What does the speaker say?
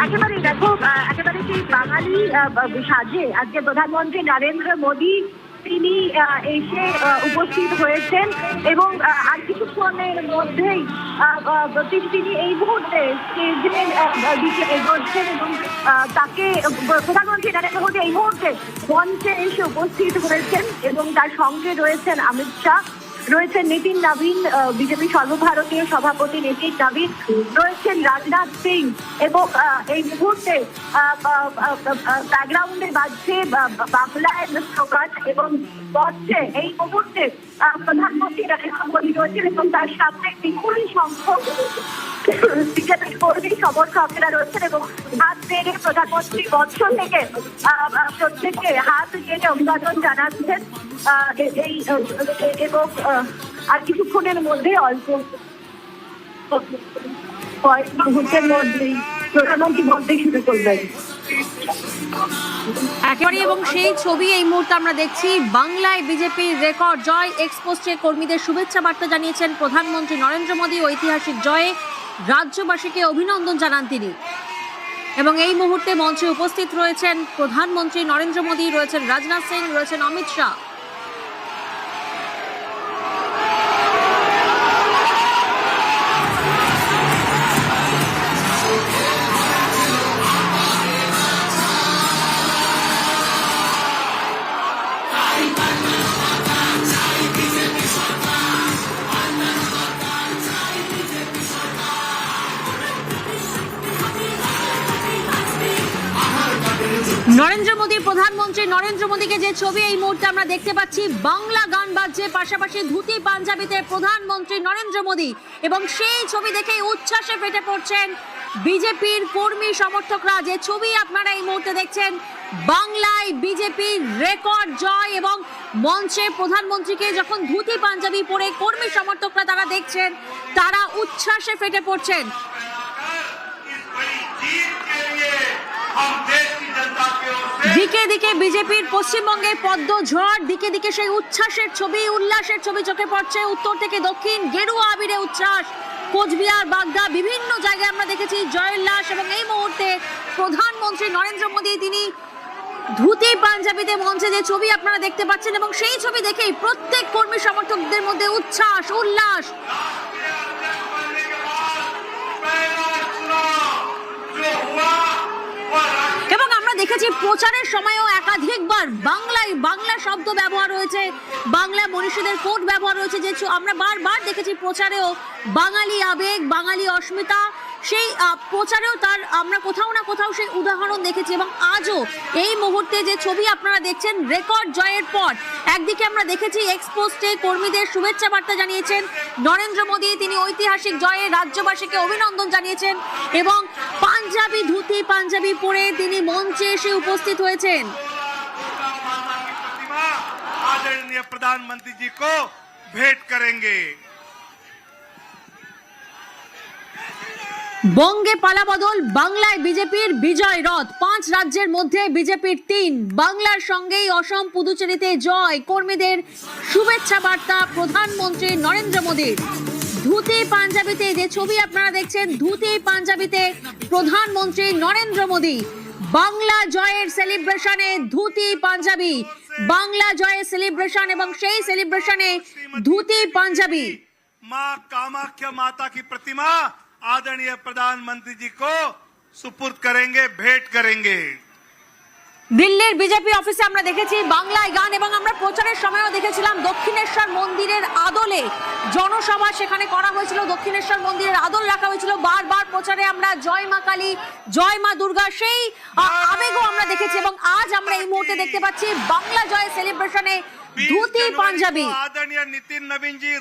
একেবারেই দেখো, একেবারে সেই বাঙালি সাজে আজকে প্রধানমন্ত্রী নরেন্দ্র মোদী তিনি এসে উপস্থিত হয়েছেন এবং আর কিছুক্ষণের মধ্যেই তিনি এই মুহূর্তে স্টেজের দিকে এগোচ্ছেন এবং তাকে প্রধানমন্ত্রী নরেন্দ্র মোদী এই মুহূর্তে মঞ্চে এসে উপস্থিত হয়েছেন এবং তার সঙ্গে রয়েছেন অমিত শাহ, রয়েছেন নিতিন নবীন, বিজেপি সর্বভারতীয় সভাপতি নিতিন নবীন, রয়েছেন রাজনাথ সিং এবং এই মুহূর্তে ব্যাকগ্রাউন্ডে বাজছে বাংলায় স্লোগান এবং বলছে এই মুহূর্তে প্রধানমন্ত্রী নরেন্দ্র মোদী রয়েছেন এবং তার সামনে বিপুল সংখ্যক বিজেপির কর্মী সমর্থকেরা রয়েছেন এবং হাত নেড়ে প্রধানমন্ত্রী মঞ্চ থেকে প্রত্যেককে হাত নেড়ে অভিবাদন জানাচ্ছেন এই এবং আর কিছুক্ষণের মধ্যে অল্প কয়েক মুহূর্তের মধ্যেই প্রধানমন্ত্রী বলতে শুরু করবেন একেবারে। এবং সেই ছবি এই মুহূর্তে আমরা দেখছি, বাংলায় বিজেপির রেকর্ড জয়। এক্সপোস্টে কর্মীদের শুভেচ্ছা বার্তা জানিয়েছেন প্রধানমন্ত্রী নরেন্দ্র মোদী। ঐতিহাসিক জয়ে রাজ্যবাসীকে অভিনন্দন জানান তিনি এবং এই মুহূর্তে মঞ্চে উপস্থিত রয়েছেন প্রধানমন্ত্রী নরেন্দ্র মোদী, রয়েছেন রাজনাথ সিং, রয়েছেন অমিত শাহ। নরেন্দ্র মোদী, প্রধানমন্ত্রী নরেন্দ্র মোদীকে যে ছবি এই মুহূর্তে আমরা দেখতে পাচ্ছি, বাংলা গান বাজছে, পাশাপাশি ধুতি পাঞ্জাবিতে প্রধানমন্ত্রী নরেন্দ্র মোদী এবং সেই ছবি দেখেই উচ্ছ্বাসে ফেটে পড়ছেন বিজেপির কর্মী সমর্থকরা। যে ছবি আপনারা এই মুহূর্তে দেখছেন, বাংলায় বিজেপির রেকর্ড জয় এবং মঞ্চে প্রধানমন্ত্রীকে যখন ধুতি পাঞ্জাবি পরে কর্মী সমর্থকরা তারা দেখছেন, তারা উচ্ছ্বাসে ফেটে পড়ছেন। দিকে দিকে বিজেপির পশ্চিমবঙ্গের পদ্ম ঝড়, দিকে দিকে সেই উচ্ছ্বাসের ছবি, উল্লাসের ছবি চোখে পড়ছে। উত্তর থেকে দক্ষিণ গেরুয়া আবিরে উচ্ছ্বাস, কোচবিহার, বাগদা, বিভিন্ন জায়গায় আমরা দেখেছি জয়োল্লাস এবং এই মুহূর্তে প্রধানমন্ত্রী নরেন্দ্র মোদী তিনি ধুতি পাঞ্জাবিতে মঞ্চে যে ছবি আপনারা দেখতে পাচ্ছেন এবং সেই ছবি দেখেই প্রত্যেক কর্মী সমর্থকদের মধ্যে উচ্ছ্বাস, উল্লাস। এবং আমরা দেখেছি প্রচারের সময়ও একাধিকবার বাংলা শব্দ ব্যবহার হয়েছে, বাংলা মনীষীদের কোট ব্যবহার হয়েছে, যে আমরা বারবার দেখেছি প্রচারেও বাঙালি আবেগ, বাঙালি অস্মিতা, সেই প্রচারেও তার আমরা কোথাও না কোথাও সেই উদাহরণ দেখেছি। এবং আজও এই মুহূর্তে যে ছবি আপনারা দেখছেন, রেকর্ড জয়ের পর একদিকে আমরা দেখেছি এক্সপোস্টে কর্মীদের শুভেচ্ছা বার্তা জানিয়েছেন নরেন্দ্র মোদী, তিনি ঐতিহাসিক জয়ে রাজ্যবাসীকে অভিনন্দন জানিয়েছেন এবং পাঞ্জাবি, ধুতি পাঞ্জাবি পরে তিনি মঞ্চে এসে উপস্থিত হয়েছেন। आदरणीय प्रधानमंत्री जी को भेंट करेंगे। বঙ্গে পালাবদল, বাংলায় বিজেপির বিজয় রথ। 5 রাজ্যের মধ্যে বিজেপির 3, বাংলার সঙ্গেই অসম, পুদুচেরিতে জয়। কর্মীদের শুভেচ্ছা বার্তা প্রধানমন্ত্রী নরেন্দ্র মোদীর। ধুতি পাঞ্জাবিতে যে ছবি আপনারা দেখছেন, ধুতি পাঞ্জাবিতে প্রধানমন্ত্রী নরেন্দ্র মোদী। বাংলা জয়ের সেলিব্রেশনে ধুতি পাঞ্জাবি, বাংলা জয়ের সেলিব্রেশন এবং সেই সেলিব্রেশনে ধুতি পাঞ্জাবি। मां कामाख्या माता की प्रतिमा आदरणीय प्रधानमंत्री जी को सुपुर्द करेंगे, भेंट करेंगे। দিল্লির বিজেপি অফিসে আমরা দেখেছি বাংলায় গান এবং আমরা প্রচারের সময়ও দেখেছিলাম দক্ষিণেশ্বর মন্দিরের আদলে জনসভা সেখানে করা হয়েছিল, দক্ষিণেশ্বর মন্দিরের আদল রাখা হয়েছিল। বারবার প্রচারে আমরা জয় মা কালী, জয় মা দুর্গা, সেই আবেগও আমরা দেখেছি এবং আজ আমরা এই মুহূর্তে দেখতে পাচ্ছি বাংলা জয় সেলিব্রেশনে ধুতি পাঞ্জাবি। आदरणीय नितिन नवीन जी